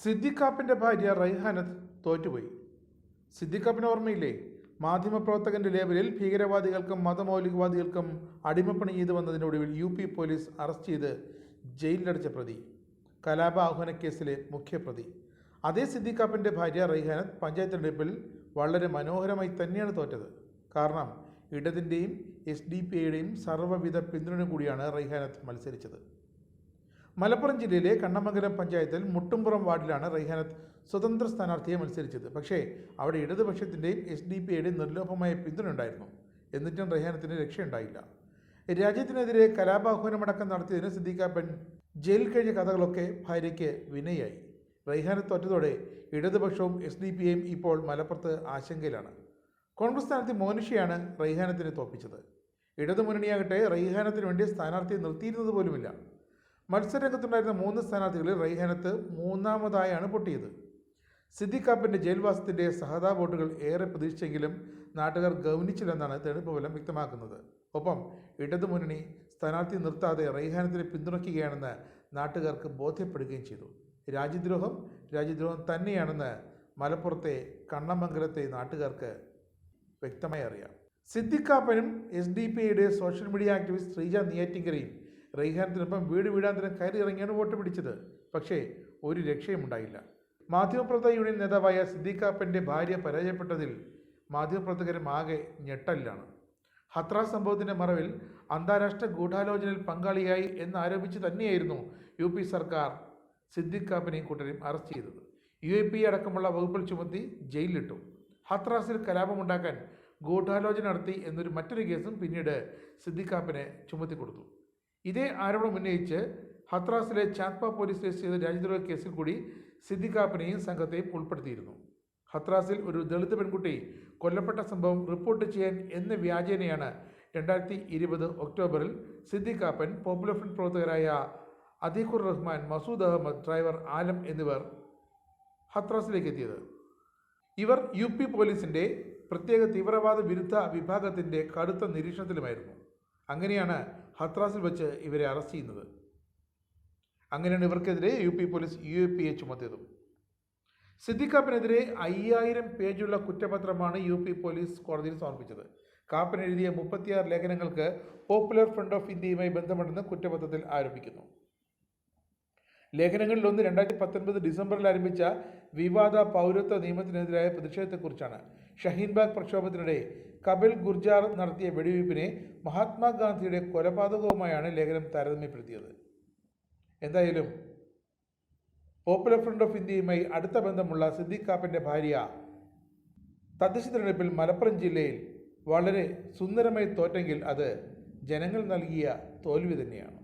സിദ്ദിഖാപ്പിൻ്റെ ഭാര്യ റൈഹാനത്ത് തോറ്റുപോയി. സിദ്ദിഖാപ്പിന് ഓർമ്മയില്ലേ? മാധ്യമപ്രവർത്തകന്റെ ലേബലിൽ ഭീകരവാദികൾക്കും മതമൗലികവാദികൾക്കും അടിമപ്പണി ചെയ്തു വന്നതിനൊടുവിൽ UP പോലീസ് അറസ്റ്റ് ചെയ്ത് ജയിലിലടച്ച പ്രതി, കലാപ ആഹ്വാന കേസിലെ മുഖ്യപ്രതി. അതേ സിദ്ദിഖാപ്പിൻ്റെ ഭാര്യ റൈഹാനത്ത് പഞ്ചായത്ത് തെരഞ്ഞെടുപ്പിൽ വളരെ മനോഹരമായി തന്നെയാണ് തോറ്റത്. കാരണം ഇടതിൻ്റെയും SDPIയുടെയും സർവ്വവിധ പിന്തുണ കൂടിയാണ് റൈഹാനത്ത് മത്സരിച്ചത്. മലപ്പുറം ജില്ലയിലെ കണ്ണമംഗലം പഞ്ചായത്തിൽ മുട്ടുംപുറം വാർഡിലാണ് റൈഹാനത്ത് സ്വതന്ത്ര സ്ഥാനാർത്ഥിയെ മത്സരിച്ചത്. പക്ഷേ അവിടെ ഇടതുപക്ഷത്തിൻ്റെയും SDPIയുടെയും നിർലോഭമായ പിന്തുണ ഉണ്ടായിരുന്നു. എന്നിട്ടും റൈഹാനത്തിന് രക്ഷയുണ്ടായില്ല. രാജ്യത്തിനെതിരെ കലാപാഹ്വാനമടക്കം നടത്തിയതിന് സിദ്ദിഖാപ്പൻ ജയിലിൽ കഴിഞ്ഞ കഥകളൊക്കെ ഭാര്യയ്ക്ക് വിനയായി. റൈഹാനത്ത് തോറ്റതോടെ ഇടതുപക്ഷവും SDPIയും ഇപ്പോൾ മലപ്പുറത്ത് ആശങ്കയിലാണ്. കോൺഗ്രസ് സ്ഥാനാർത്ഥി മോനിഷയാണ് റൈഹാനത്തിനെ തോൽപ്പിച്ചത്. ഇടതുമുന്നണിയാകട്ടെ റൈഹാനത്തിന് വേണ്ടി സ്ഥാനാർത്ഥിയെ നിർത്തിയിരുന്നത് പോലുമില്ല. മത്സരരംഗത്തുണ്ടായിരുന്ന 3 സ്ഥാനാർത്ഥികളിൽ റൈഹാനത്ത് മൂന്നാമതായാണ് പൊട്ടിയത്. സിദ്ദിഖാപ്പിൻ്റെ ജയിൽവാസത്തിൻ്റെ സഹതാ വോട്ടുകൾ ഏറെ പ്രതീക്ഷിച്ചെങ്കിലും നാട്ടുകാർ ഗൗനിച്ചില്ലെന്നാണ് തെരഞ്ഞെടുപ്പ് ഫലം വ്യക്തമാക്കുന്നത്. ഒപ്പം ഇടതുമുന്നണി സ്ഥാനാർത്ഥി നിർത്താതെ റൈഹാനത്തിനെ പിന്തുണയ്ക്കുകയാണെന്ന് നാട്ടുകാർക്ക് ബോധ്യപ്പെടുകയും ചെയ്തു. രാജ്യദ്രോഹം തന്നെയാണെന്ന് മലപ്പുറത്തെ കണ്ണമംഗലത്തെ നാട്ടുകാർക്ക് വ്യക്തമായി അറിയാം. സിദ്ദിഖാപ്പനും SDPIയുടെ സോഷ്യൽ മീഡിയ ആക്ടിവിസ്റ്റ് ശ്രീജ നെയ്യാറ്റിൻകരയും റൈഹാനത്തിനൊപ്പം വീടാന്തരം കയറി ഇറങ്ങിയാണ് വോട്ട് പിടിച്ചത്. പക്ഷേ ഒരു രക്ഷയും ഉണ്ടായില്ല. മാധ്യമപ്രവർത്തക യൂണിയൻ നേതാവായ സിദ്ദിഖാപ്പൻ്റെ ഭാര്യ പരാജയപ്പെട്ടതിൽ മാധ്യമപ്രവർത്തകരും ആകെ ഞെട്ടലിലാണ്. ഹത്രാസ് സംഭവത്തിൻ്റെ മറവിൽ അന്താരാഷ്ട്ര ഗൂഢാലോചനയിൽ പങ്കാളിയായി എന്നാരോപിച്ച് തന്നെയായിരുന്നു UP സർക്കാർ സിദ്ദിഖാപ്പനെയും കൂട്ടരെയും അറസ്റ്റ് ചെയ്തത്. UAPA അടക്കമുള്ള വകുപ്പിൽ ചുമത്തി ജയിലിലിട്ടു. ഹത്രാസിൽ കലാപമുണ്ടാക്കാൻ ഗൂഢാലോചന നടത്തി എന്നൊരു മറ്റൊരു കേസും പിന്നീട് സിദ്ദിഖാപ്പനെ ചുമത്തി കൊടുത്തു. ഇതേ ആരോപണം ഉന്നയിച്ച് ഹത്രാസിലെ ചാത്പ പോലീസ് രജിസ്റ്റർ ചെയ്ത രാജ്യദ്രോഹ കേസിൽ കൂടി സിദ്ദിഖാപ്പനെയും സംഘത്തെയും ഉൾപ്പെടുത്തിയിരുന്നു. ഹത്രാസിൽ ഒരു ദളിത് പെൺകുട്ടി കൊല്ലപ്പെട്ട സംഭവം റിപ്പോർട്ട് ചെയ്യാൻ എന്ന വ്യാജേനയാണ് 2020 ഒക്ടോബറിൽ സിദ്ദിഖാപ്പൻ, പോപ്പുലർ ഫ്രണ്ട് പ്രവർത്തകരായ അദീഖുർ റഹ്മാൻ, മസൂദ് അഹമ്മദ്, ഡ്രൈവർ ആലം എന്നിവർ ഹത്രാസിലേക്ക് എത്തിയത്. ഇവർ UP പോലീസിൻ്റെ പ്രത്യേക തീവ്രവാദ വിരുദ്ധ വിഭാഗത്തിൻ്റെ കടുത്ത നിരീക്ഷണത്തിലുമായിരുന്നു. അങ്ങനെയാണ് ഹത്രാസിൽ വെച്ച് ഇവരെ അറസ്റ്റ് ചെയ്യുന്നത്. അങ്ങനെയാണ് ഇവർക്കെതിരെ UP പോലീസ് UAPA ചുമത്തിയതും. സിദ്ദിഖാപ്പിനെതിരെ 5000 പേജുള്ള കുറ്റപത്രമാണ് UP പോലീസ് കോടതിയിൽ സമർപ്പിച്ചത്. കാപ്പൻ എഴുതിയ 36 ലേഖനങ്ങൾക്ക് പോപ്പുലർ ഫ്രണ്ട് ഓഫ് ഇന്ത്യയുമായി ബന്ധമുണ്ടെന്ന് കുറ്റപത്രത്തിൽ ആരോപിക്കുന്നു. ലേഖനങ്ങളിലൊന്ന് 2019 ഡിസംബറിൽ ആരംഭിച്ച വിവാദ പൗരത്വ നിയമത്തിനെതിരായ പ്രതിഷേധത്തെക്കുറിച്ചാണ്. ഷഹീൻബാഗ് പ്രക്ഷോഭത്തിനിടെ കപിൽ ഗുർജാർ നടത്തിയ വെടിവയ്പ്പിനെ മഹാത്മാഗാന്ധിയുടെ കൊലപാതകവുമായാണ് ലേഖനം താരതമ്യപ്പെടുത്തിയത്. എന്തായാലും പോപ്പുലർ ഫ്രണ്ട് ഓഫ് ഇന്ത്യയുമായി അടുത്ത ബന്ധമുള്ള സിദ്ദിഖാപ്പൻ്റെ ഭാര്യ തദ്ദേശ തിരഞ്ഞെടുപ്പിൽ മലപ്പുറം ജില്ലയിൽ വളരെ സുന്ദരമായി തോറ്റെങ്കിൽ അത് ജനങ്ങൾ നൽകിയ തോൽവി തന്നെയാണ്.